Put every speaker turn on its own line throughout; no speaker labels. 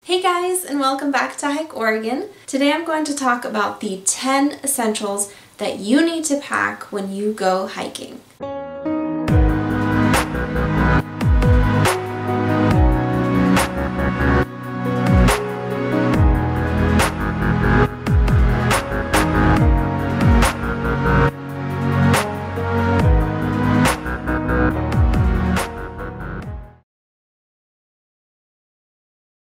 Hey guys, and welcome back to Hike Oregon. Today I'm going to talk about the 10 essentials that you need to pack when you go hiking.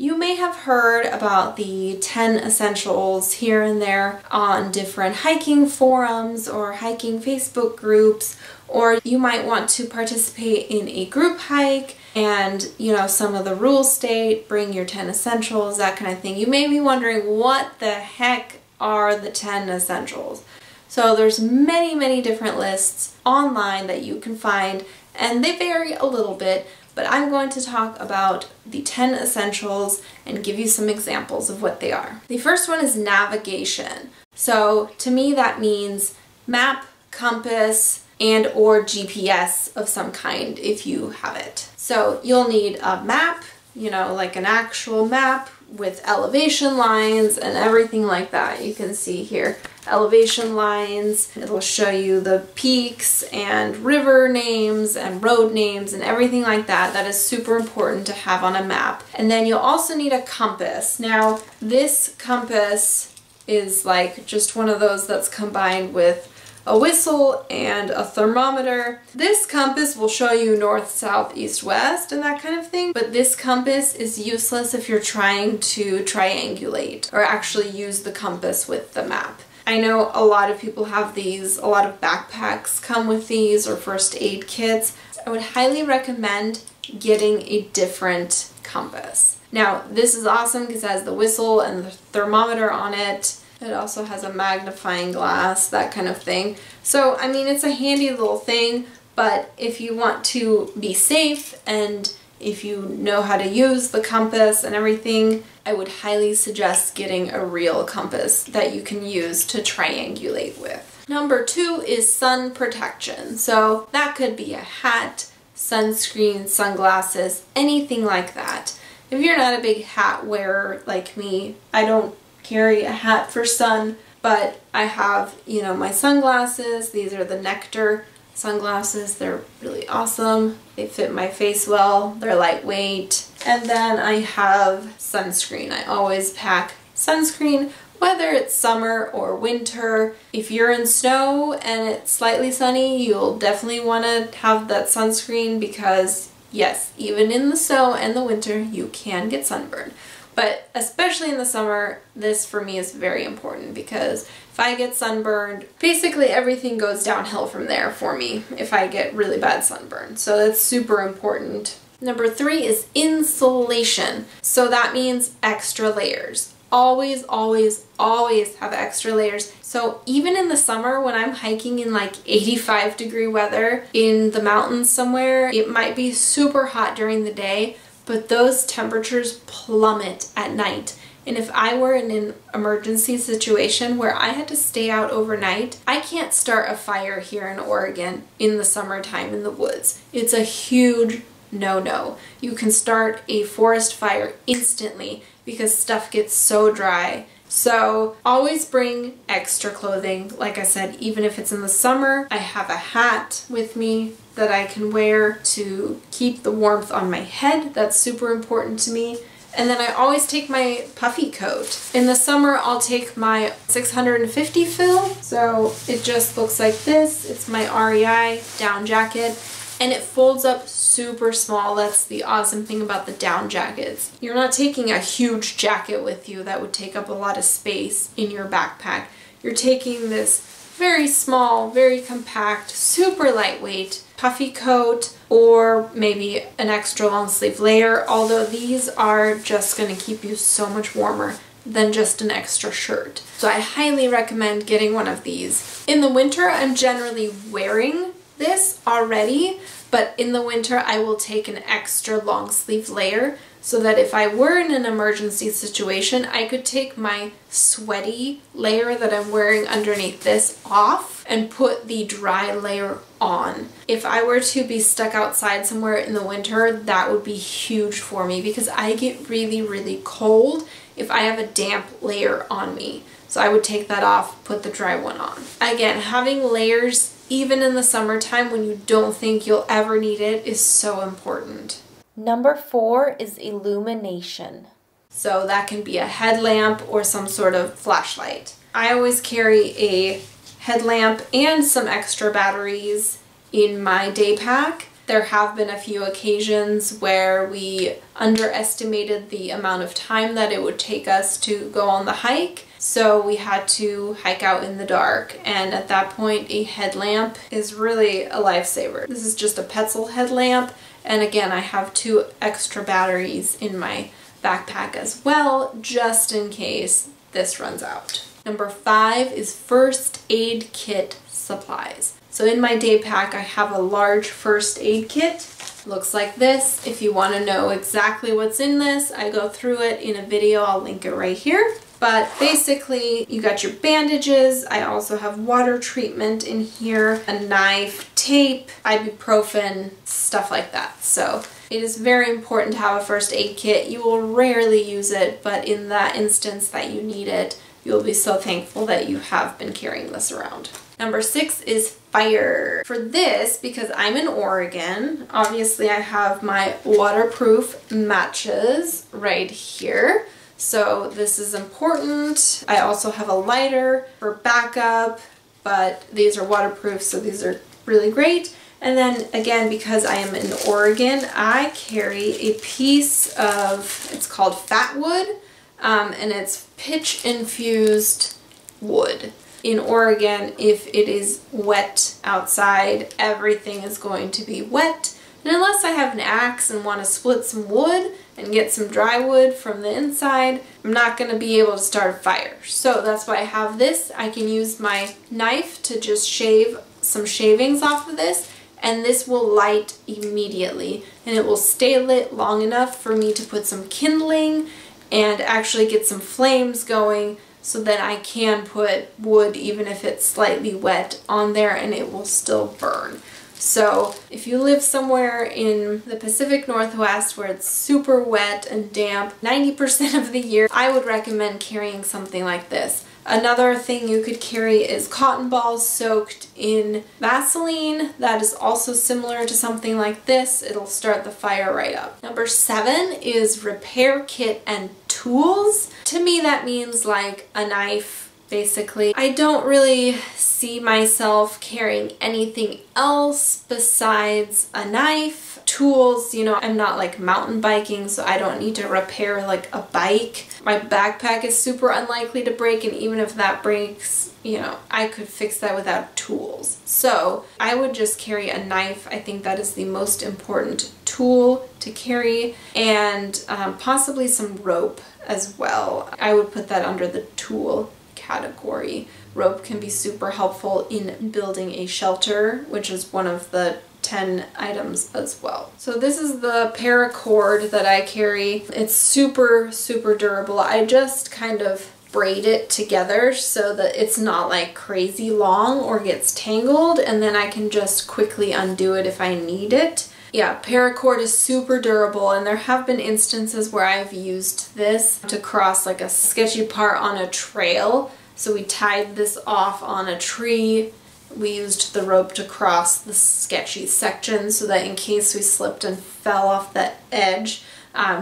You may have heard about the 10 essentials here and there on different hiking forums or hiking Facebook groups, or you might want to participate in a group hike and, some of the rules state, bring your 10 essentials, that kind of thing. You may be wondering, what the heck are the 10 essentials? So there's many different lists online that you can find, and they vary a little bit. But I'm going to talk about the 10 essentials and give you some examples of what they are. The first one is navigation. So to me that means map, compass, and or GPS of some kind if you have it. So you'll need a map, like an actual map with elevation lines and everything like that. You can see here elevation lines. It'll show you the peaks and river names and road names and everything like that. That is super important to have on a map. And then you'll also need a compass. Now this compass is like just one of those that's combined with a whistle and a thermometer. This compass will show you north, south, east, west and that kind of thing, but this compass is useless if you're trying to triangulate or actually use the compass with the map. I know a lot of people have these, a lot of backpacks come with these or first aid kits. I would highly recommend getting a different compass. Now this is awesome because it has the whistle and the thermometer on it. It also has a magnifying glass, that kind of thing. So, I mean, it's a handy little thing, but if you want to be safe and if you know how to use the compass and everything, I would highly suggest getting a real compass that you can use to triangulate with. Number 2 is sun protection. So that could be a hat, sunscreen, sunglasses, anything like that. If you're not a big hat wearer like me, I don't carry a hat for sun, but I have, my sunglasses. These are the Nectar sunglasses. They're really awesome. They fit my face well. They're lightweight. And then I have sunscreen. I always pack sunscreen, whether it's summer or winter. If you're in snow and it's slightly sunny, you'll definitely want to have that sunscreen because, yes, even in the snow and the winter, you can get sunburned. But especially in the summer, this for me is very important because if I get sunburned, basically everything goes downhill from there for me if I get really bad sunburn. So that's super important. Number 3 is insulation. So that means extra layers. Always have extra layers. So even in the summer when I'm hiking in like 85-degree weather in the mountains somewhere, it might be super hot during the day, but those temperatures plummet at night. And if I were in an emergency situation where I had to stay out overnight, I can't start a fire here in Oregon in the summertime in the woods. It's a huge no-no. You can start a forest fire instantly because stuff gets so dry. So always bring extra clothing. Like I said, even if it's in the summer, I have a hat with me that I can wear to keep the warmth on my head. That's super important to me. And then I always take my puffy coat. In the summer, I'll take my 650 fill. So it just looks like this. It's my REI down jacket. And it folds up super small. That's the awesome thing about the down jackets. You're not taking a huge jacket with you that would take up a lot of space in your backpack. You're taking this very small, very compact, super lightweight puffy coat or maybe an extra long sleeve layer, although these are just going to keep you so much warmer than just an extra shirt. So I highly recommend getting one of these. In the winter, I'm generally wearing this already, but in the winter I will take an extra long sleeve layer so that if I were in an emergency situation, I could take my sweaty layer that I'm wearing underneath this off and put the dry layer on. If I were to be stuck outside somewhere in the winter, that would be huge for me because I get really, really cold if I have a damp layer on me. So I would take that off, put the dry one on. Again, having layers even in the summertime when you don't think you'll ever need it is so important. Number 4 is illumination. So that can be a headlamp or some sort of flashlight. I always carry a headlamp and some extra batteries in my day pack. There have been a few occasions where we underestimated the amount of time that it would take us to go on the hike. So we had to hike out in the dark, and at that point a headlamp is really a lifesaver. This is just a Petzl headlamp, and again I have 2 extra batteries in my backpack as well, just in case this runs out. Number 5 is first aid kit supplies. So in my day pack I have a large first aid kit. Looks like this. If you want to know exactly what's in this, I go through it in a video. I'll link it right here. But basically, you got your bandages. I also have water treatment in here, a knife, tape, ibuprofen, stuff like that. So it is very important to have a first aid kit. You will rarely use it, but in that instance that you need it, you'll be so thankful that you have been carrying this around. Number 6 is fire. For this, because I'm in Oregon, obviously I have my waterproof matches right here. So this is important. I also have a lighter for backup, but these are waterproof, so these are really great. And then again, because I am in Oregon, I carry a piece of, it's called fat wood, and it's pitch infused wood. In Oregon, if it is wet outside, everything is going to be wet. And unless I have an axe and want to split some wood and get some dry wood from the inside, I'm not going to be able to start a fire. So that's why I have this. I can use my knife to just shave some shavings off of this, and this will light immediately. And it will stay lit long enough for me to put some kindling and actually get some flames going, so that I can put wood, even if it's slightly wet, on there and it will still burn. So if you live somewhere in the Pacific Northwest where it's super wet and damp 90% of the year, I would recommend carrying something like this. Another thing you could carry is cotton balls soaked in Vaseline. That is also similar to something like this. It'll start the fire right up. Number 7 is repair kit and tools. To me that means like a knife, basically. I don't really see myself carrying anything else besides a knife. Tools, you know, I'm not like mountain biking, so I don't need to repair like a bike. My backpack is super unlikely to break, and even if that breaks, you know, I could fix that without tools. So I would just carry a knife. I think that is the most important tool to carry, and possibly some rope as well. I would put that under the tool category. Rope can be super helpful in building a shelter, which is one of the 10 items as well. So this is the paracord that I carry. It's super, super durable. I just kind of braid it together so that it's not like crazy long or gets tangled, and then I can just quickly undo it if I need it. Yeah, paracord is super durable, and there have been instances where I've used this to cross like a sketchy part on a trail. So we tied this off on a tree. We used the rope to cross the sketchy section so that in case we slipped and fell off the edge,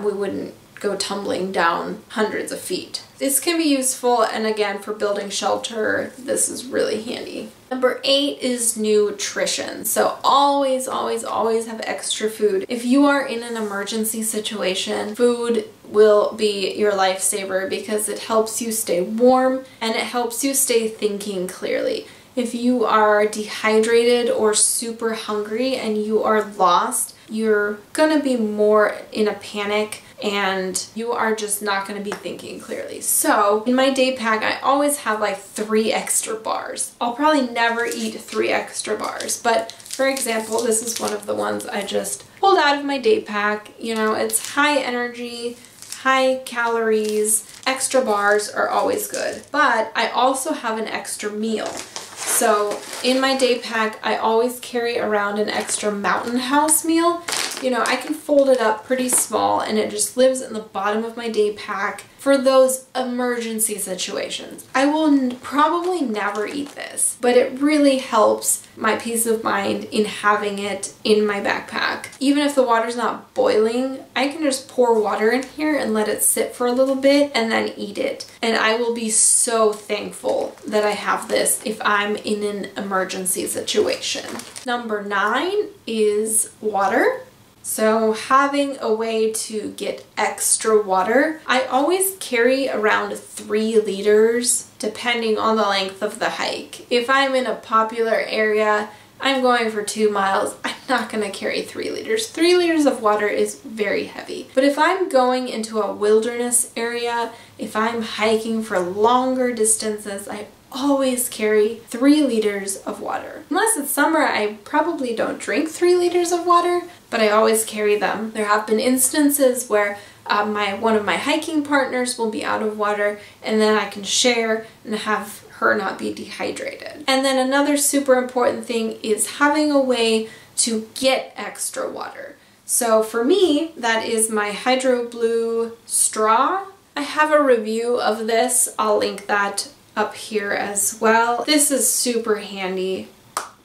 we wouldn't go tumbling down hundreds of feet. This can be useful, and again, for building shelter, this is really handy. Number 8 is nutrition. So always, always, always have extra food. If you are in an emergency situation, food will be your lifesaver because it helps you stay warm and it helps you stay thinking clearly. If you are dehydrated or super hungry and you are lost, you're gonna be more in a panic and you are just not going to be thinking clearly. So in my day pack, I always have like 3 extra bars. I'll probably never eat 3 extra bars, but For example, this is one of the ones I just pulled out of my day pack. You know, it's high energy, high calories, extra bars are always good. But I also have an extra meal. So in my day pack, I always carry around an extra Mountain House meal. You know, I can fold it up pretty small and it just lives in the bottom of my day pack for those emergency situations. I will probably never eat this, but it really helps my peace of mind in having it in my backpack. Even if the water's not boiling, I can just pour water in here and let it sit for a little bit and then eat it. And I will be so thankful that I have this if I'm in an emergency situation. Number 9 is water. So having a way to get extra water, I always carry around 3 liters depending on the length of the hike. If I'm in a popular area, I'm going for 2 miles, I'm not going to carry 3 liters. 3 liters of water is very heavy. But if I'm going into a wilderness area, if I'm hiking for longer distances, I always carry 3 liters of water. Unless it's summer, I probably don't drink 3 liters of water, but I always carry them. There have been instances where one of my hiking partners will be out of water and then I can share and have her not be dehydrated. And then another super important thing is having a way to get extra water. So for me, that is my Hydro Blue straw. I have a review of this. I'll link that up here as well. This is super handy.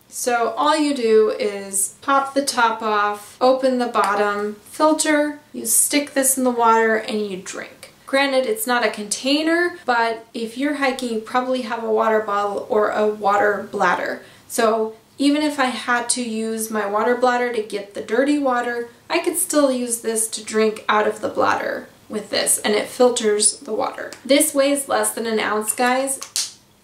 So all you do is pop the top off, open the bottom, filter, you stick this in the water and you drink. Granted, it's not a container, but if you're hiking, you probably have a water bottle or a water bladder. So even if I had to use my water bladder to get the dirty water, I could still use this to drink out of the bladder with this, and it filters the water. This weighs less than an ounce, guys.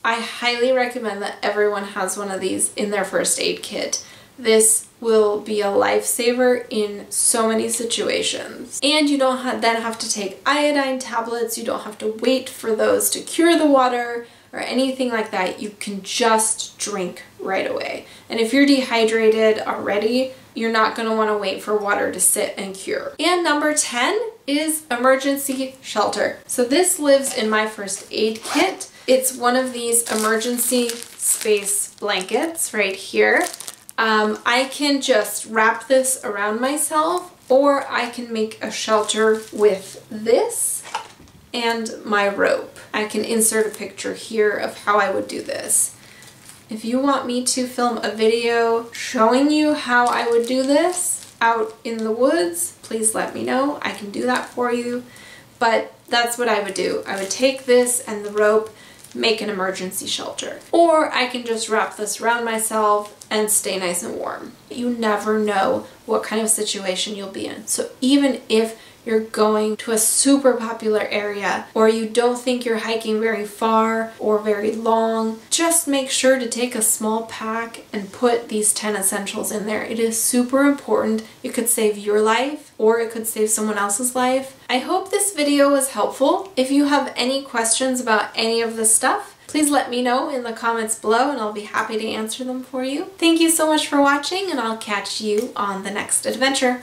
I highly recommend that everyone has one of these in their first aid kit. This will be a lifesaver in so many situations. And you don't then have to take iodine tablets, you don't have to wait for those to cure the water or anything like that. You can just drink right away. And if you're dehydrated already, you're not going to want to wait for water to sit and cure. And number 10 is emergency shelter. So this lives in my first aid kit. It's one of these emergency space blankets right here. I can just wrap this around myself, or I can make a shelter with this and my rope. I can insert a picture here of how I would do this. If you want me to film a video showing you how I would do this out in the woods, please let me know. I can do that for you. But that's what I would do. I would take this and the rope, make an emergency shelter. Or I can just wrap this around myself and stay nice and warm. You never know what kind of situation you'll be in. So even if you're going to a super popular area or you don't think you're hiking very far or very long, just make sure to take a small pack and put these 10 essentials in there. It is super important. It could save your life or it could save someone else's life. I hope this video was helpful. If you have any questions about any of this stuff, please let me know in the comments below and I'll be happy to answer them for you. Thank you so much for watching and I'll catch you on the next adventure.